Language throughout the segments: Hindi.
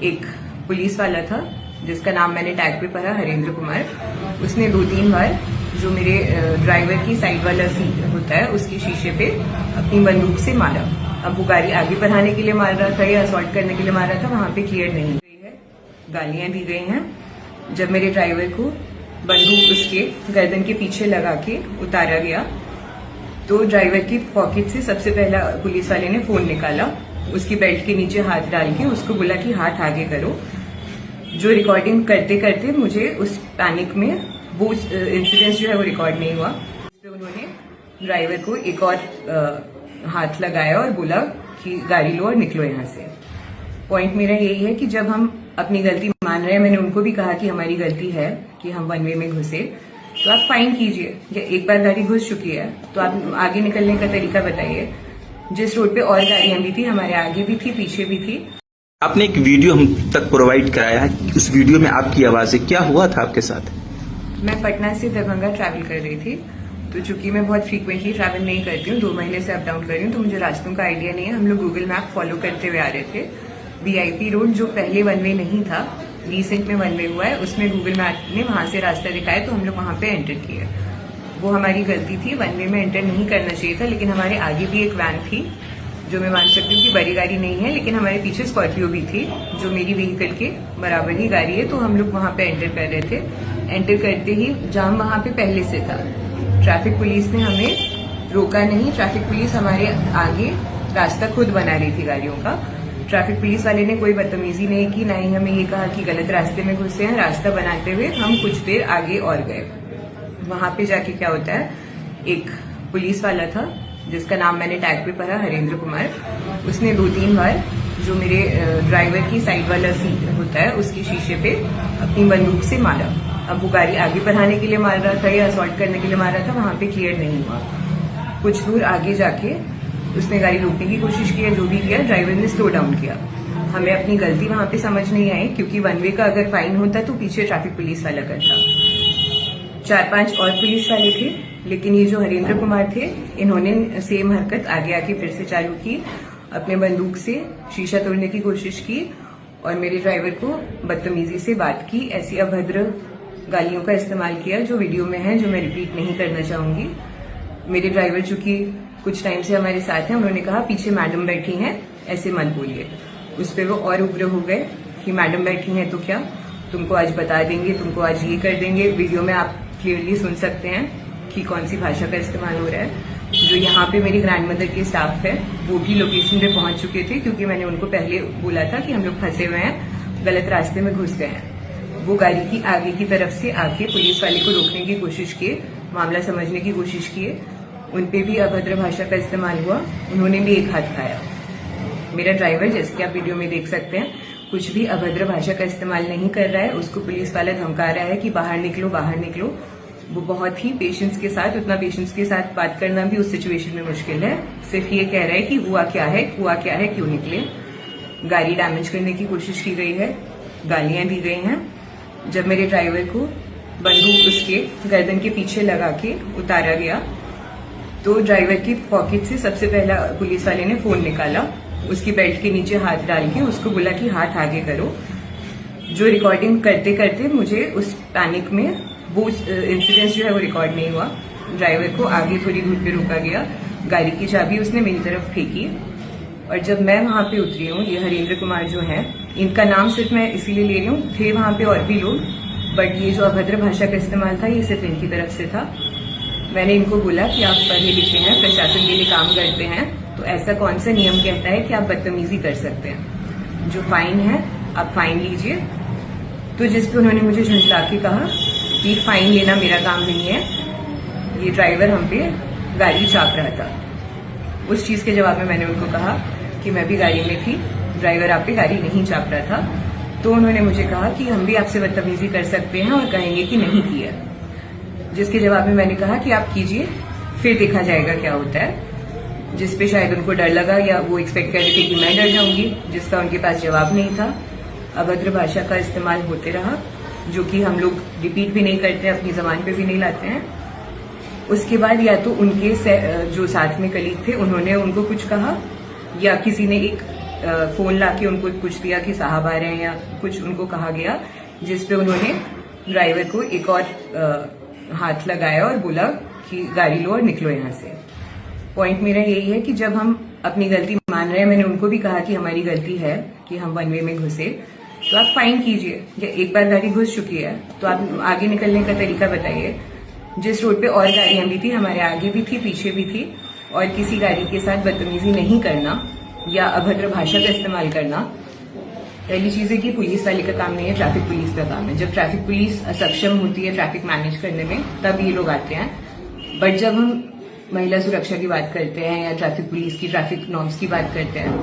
एक पुलिस वाला था जिसका नाम मैंने टैग पे पढ़ा, हरेंद्र कुमार। उसने 2-3 बार जो मेरे ड्राइवर की साइड वाला सीट होता है उसके शीशे पे अपनी बंदूक से मारा। अब वो गाड़ी आगे बढ़ाने के लिए मार रहा था या असॉल्ट करने के लिए मार रहा था, वहां पे क्लियर नहीं गई है। गालियां दी गई हैं। जब मेरे ड्राइवर को बंदूक उसके गर्दन के पीछे लगा के उतारा गया तो ड्राइवर की पॉकेट से सबसे पहला पुलिस वाले ने फोन निकाला, उसकी बेल्ट के नीचे हाथ डाल के उसको बोला कि हाथ आगे करो। जो रिकॉर्डिंग करते करते मुझे उस पैनिक में वो इंसिडेंस जो है वो रिकॉर्ड नहीं हुआ। तो उन्होंने ड्राइवर को एक और हाथ लगाया और बोला कि गाड़ी लो और निकलो यहाँ से। पॉइंट मेरा यही है कि जब हम अपनी गलती मान रहे हैं, मैंने उनको भी कहा कि हमारी गलती है कि हम वन वे में घुसे, तो आप फाइन कीजिए। या एक बार गाड़ी घुस चुकी है तो आप आगे निकलने का तरीका बताइए। जिस रोड पे और गाड़ियां भी थी, हमारे आगे भी थी, पीछे भी थी। आपने एक वीडियो हम तक प्रोवाइड कराया है, उस वीडियो में आपकी आवाज है, क्या हुआ था आपके साथ? मैं पटना से दरभंगा ट्रैवल कर रही थी, तो चूंकि मैं बहुत फ्रीक्वेंटली ट्रैवल नहीं करती हूँ, 2 महीने से अप डाउन कर रही हूँ, तो मुझे रास्तों का आइडिया नहीं है। हम लोग गूगल मैप फॉलो करते हुए आ रहे थे। VIP रोड जो पहले वन वे नहीं था, रिसेंट में वन वे हुआ है, उसमें गूगल मैप ने वहां से रास्ता दिखाया तो हम लोग वहां पे एंटर किए। वो हमारी गलती थी, वन वे में एंटर नहीं करना चाहिए था। लेकिन हमारे आगे भी एक वैन थी, जो मैं मान सकती हूँ कि बड़ी गाड़ी नहीं है, लेकिन हमारे पीछे स्कॉर्पियो भी थी जो मेरी व्हीकल के बराबर ही गाड़ी है। तो हम लोग वहां पे एंटर कर रहे थे। एंटर करते ही जाम वहां पे पहले से था। ट्रैफिक पुलिस ने हमें रोका नहीं। ट्रैफिक पुलिस हमारे आगे रास्ता खुद बना रही थी गाड़ियों का। ट्रैफिक पुलिस वाले ने कोई बदतमीजी नहीं की, ना ही हमें ये कहा कि गलत रास्ते में घुसे हैं। रास्ता बनाते हुए हम कुछ देर आगे और गए। वहां पे जाके क्या होता है, एक पुलिस वाला था जिसका नाम मैंने टैग पे पढ़ा, हरेंद्र कुमार। उसने 2-3 बार जो मेरे ड्राइवर की साइड वाला सीट होता है उसके शीशे पे अपनी बंदूक से मारा। अब वो गाड़ी आगे बढ़ाने के लिए मार रहा था या असॉल्ट करने के लिए मार रहा था, वहां पे क्लियर नहीं हुआ। कुछ दूर आगे जाके उसने गाड़ी रोकने की कोशिश की, जो भी किया, ड्राइवर ने स्लो डाउन किया। हमें अपनी गलती वहां पे समझ नहीं आई, क्योंकि वन वे का अगर फाइन होता तो पीछे ट्रैफिक पुलिस वाला करता। 4-5 और पुलिस वाले थे, लेकिन ये जो हरेंद्र कुमार थे, इन्होंने सेम हरकत आगे आके फिर से चालू की। अपने बंदूक से शीशा तोड़ने की कोशिश की और मेरे ड्राइवर को बदतमीजी से बात की। ऐसी अभद्र गालियों का इस्तेमाल किया जो वीडियो में है, जो मैं रिपीट नहीं करना चाहूंगी। मेरे ड्राइवर चूंकि कुछ टाइम से हमारे साथ हैं, उन्होंने कहा पीछे मैडम बैठी हैं, ऐसे मत बोलिए। उस पर वो और उग्र हो गए कि मैडम बैठी हैं तो क्या, तुमको आज बता देंगे, तुमको आज ये कर देंगे। वीडियो में आप क्लियरली सुन सकते हैं कि कौन सी भाषा का इस्तेमाल हो रहा है। जो यहाँ पे मेरी ग्रैंड मदर के स्टाफ है, वो भी लोकेशन पे पहुंच चुके थे, क्योंकि मैंने उनको पहले बोला था कि हम लोग फंसे हुए हैं, गलत रास्ते में घुस गए हैं। वो गाड़ी की आगे की तरफ से आके पुलिस वाले को रोकने की कोशिश किए, मामला समझने की कोशिश किए। उनपे भी अभद्र भाषा का इस्तेमाल हुआ, उन्होंने भी एक हाथ खाया। मेरा ड्राइवर, जैसे कि आप वीडियो में देख सकते हैं, कुछ भी अभद्र भाषा का इस्तेमाल नहीं कर रहा है। उसको पुलिस वाला धमका रहा है कि बाहर निकलो, बाहर निकलो। वो बहुत ही पेशेंस के साथ, उतना पेशेंस के साथ बात करना भी उस सिचुएशन में मुश्किल है। सिर्फ ये कह रहा है कि हुआ क्या है, क्यों निकले। गाड़ी डैमेज करने की कोशिश की गई है, गालियां दी गई हैं। जब मेरे ड्राइवर को बंदूक उसके गर्दन के पीछे लगा के उतारा गया तो ड्राइवर की पॉकेट से सबसे पहला पुलिस वाले ने फोन निकाला, उसकी बेल्ट के नीचे हाथ डाल के उसको बोला कि हाथ आगे करो। जो रिकॉर्डिंग करते करते मुझे उस पैनिक में वो इंसिडेंस जो है वो रिकॉर्ड नहीं हुआ। ड्राइवर को आगे थोड़ी दूर पे रोका गया, गाड़ी की चाबी उसने मेरी तरफ फेंकी और जब मैं वहां पे उतरी हूँ, ये हरेंद्र कुमार जो है, इनका नाम सिर्फ मैं इसीलिए ले रही हूँ, थे वहां पे और भी लोग, बट ये जो अभद्र भाषा का इस्तेमाल था ये सिर्फ इनकी तरफ से था। मैंने इनको बोला कि आप पढ़े लिखे हैं, प्रशासन के लिए काम करते हैं, तो ऐसा कौन सा नियम कहता है कि आप बदतमीजी कर सकते हैं। जो फाइन है आप फाइन लीजिए। तो जिस पे उन्होंने मुझे झुंझला के कहा कि फाइन लेना मेरा काम नहीं है, ये ड्राइवर हम पे गाड़ी चाप रहा था। उस चीज के जवाब में मैंने उनको कहा कि मैं भी गाड़ी में थी, ड्राइवर आप पे गाड़ी नहीं चाप रहा था। तो उन्होंने मुझे कहा कि हम भी आपसे बदतमीजी कर सकते हैं और कहेंगे कि नहीं किया। जिसके जवाब में मैंने कहा कि आप कीजिए, फिर देखा जाएगा क्या होता है। जिस पे शायद उनको डर लगा या वो एक्सपेक्ट कर रहे थे कि मैं डर जाऊंगी, जिसका उनके पास जवाब नहीं था। अभद्र भाषा का इस्तेमाल होते रहा, जो कि हम लोग रिपीट भी नहीं करते, अपनी जबान पे भी नहीं लाते हैं। उसके बाद या तो उनके जो साथ में कलीग थे उन्होंने उनको कुछ कहा, या किसी ने एक फोन लाके उनको कुछ दिया कि साहब आ रहे हैं या कुछ उनको कहा गया, जिसपे उन्होंने ड्राइवर को एक और हाथ लगाया और बोला कि गाड़ी लो और निकलो यहाँ से। पॉइंट मेरा यही है कि जब हम अपनी गलती मान रहे हैं, मैंने उनको भी कहा कि हमारी गलती है कि हम वन वे में घुसे, तो आप फाइन कीजिए। एक बार गाड़ी घुस चुकी है तो आप आगे निकलने का तरीका बताइए। जिस रोड पे और गाड़ियां भी थी, हमारे आगे भी थी, पीछे भी थी, और किसी गाड़ी के साथ बदतमीजी नहीं करना या अभद्र भाषा का इस्तेमाल करना। पहली चीज है कि पुलिस वाले का काम नहीं है, ट्रैफिक पुलिस का काम है। जब ट्रैफिक पुलिस असक्षम होती है ट्रैफिक मैनेज करने में, तब ये लोग आते हैं। बट जब हम महिला सुरक्षा की बात करते हैं या ट्रैफिक पुलिस की ट्रैफिक नॉर्म्स की बात करते हैं,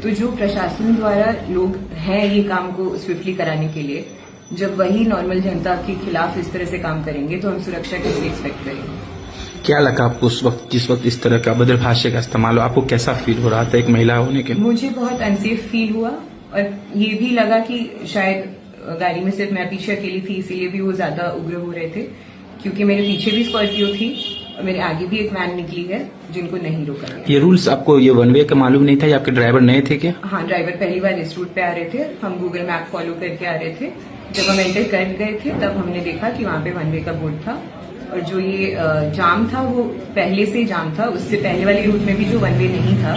तो जो प्रशासन द्वारा लोग हैं ये काम को स्विफ्टली कराने के लिए, जब वही नॉर्मल जनता के खिलाफ इस तरह से काम करेंगे तो हम सुरक्षा कैसे एक्सपेक्ट करेंगे। क्या लगा आपको उस वक्त, जिस वक्त इस तरह का अभद्र भाषा का इस्तेमाल हो? आपको कैसा फील हो रहा था एक महिला होने के? मुझे बहुत अनसेफ फील हुआ और ये भी लगा कि शायद गाड़ी में सिर्फ मैं पीछे अकेली थी, इसीलिए भी वो ज्यादा उग्र हो रहे थे, क्योंकि मेरे पीछे भी स्कॉर्पियो थी और मेरे आगे भी एक वैन निकली है जिनको नहीं रोका गया। ये रूल्स आपको, ये वन वे का मालूम नहीं था या आपके ड्राइवर नए थे क्या? हाँ, ड्राइवर पहली बार इस रूट पे आ रहे थे, हम गूगल मैप फॉलो करके आ रहे थे। जब हम एंटर कर गए थे तब हमने देखा कि वहाँ पे वन वे का बोर्ड था, और जो ये जाम था वो पहले से जाम था। उससे पहले वाले रूट में भी जो वन वे नहीं था,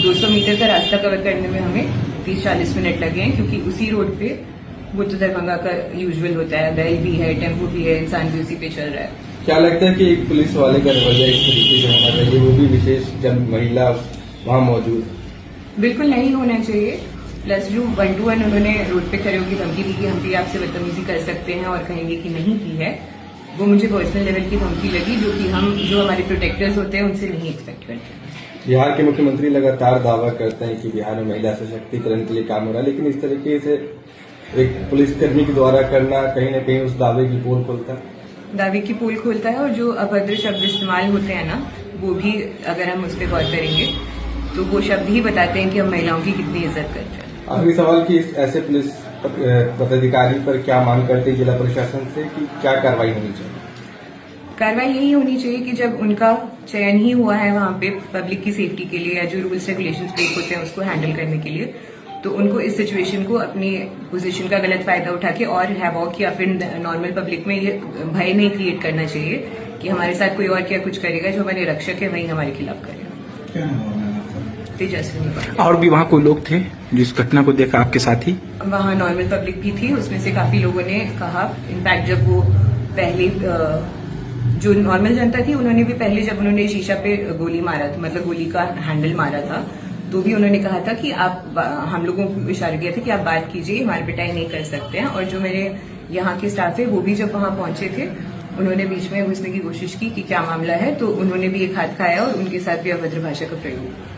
200 मीटर का रास्ता कवर करने में हमें 30-40 मिनट लगे हैं, क्योंकि उसी रोड पे वो तो दरभंगा का यूजुअल होता है, बैल भी है, टेम्पो भी है, इंसान भी उसी पे चल रहा है। क्या लगता है कि एक पुलिस वाले का रवैया इस तरीके से होना चाहिए, वो भी विशेष जब महिला वहाँ मौजूद? बिल्कुल नहीं होना चाहिए। प्लस जो 1-to-1 उन्होंने रोड पे खड़े होकर धमकी दी कि हम भी आपसे बदतमीजी कर सकते हैं और कहेंगे कि नहीं की है, वो मुझे पर्सनल लेवल की धमकी लगी, जो कि हम जो हमारे प्रोटेक्टर्स होते हैं उनसे नहीं एक्सपेक्ट करते। बिहार के मुख्यमंत्री लगातार दावा करते हैं कि बिहार में महिला सशक्तिकरण के लिए काम हो रहा है, लेकिन इस तरीके से एक पुलिसकर्मी के द्वारा करना कहीं न कहीं उस दावे की पोल खोलता है। दावे की पोल खोलता है, और जो अभद्र शब्द इस्तेमाल होते हैं ना, वो भी अगर हम उस पर गौर करेंगे तो वो शब्द ही बताते हैं कि हम महिलाओं की कितनी इज्जत करते हैं। आखिरी सवाल कि ऐसे पुलिस पदाधिकारी पर क्या मांग करते हैं जिला प्रशासन से कि क्या कार्रवाई होनी चाहिए? कार्रवाई यही होनी चाहिए कि जब उनका चयन ही हुआ है वहाँ पे पब्लिक की सेफ्टी के लिए या जो रूल्स रेगुलेशंस ब्रेक होते हैं उसको हैंडल करने के लिए, तो उनको इस सिचुएशन को अपनी पोजीशन का गलत फायदा उठा के और हैवॉक या फिर नॉर्मल पब्लिक में ये भय नहीं क्रिएट करना चाहिए कि हमारे साथ कोई और क्या कुछ करेगा, जो हमारे रक्षक है वही हमारे खिलाफ करेगा। तेजस्विनी। और भी वहाँ कोई लोग थे जिस घटना को देखा आपके साथ ही? वहाँ नॉर्मल पब्लिक भी थी, उसमें से काफी लोगों ने कहा, इनफैक्ट जब वो पहले जो नॉर्मल जनता थी उन्होंने भी पहले जब उन्होंने शीशा पे गोली मारा था, मतलब गोली का हैंडल मारा था, तो भी उन्होंने कहा था कि आप, हम लोगों को इशारा किया था कि आप बात कीजिए, हमारी पिटाई नहीं कर सकते हैं। और जो मेरे यहाँ के स्टाफ है वो भी जब वहाँ पहुंचे थे, उन्होंने बीच में घुसने की कोशिश की कि क्या मामला है, तो उन्होंने भी एक हाथ खाया और उनके साथ भी अभद्र भाषा का प्रयोग।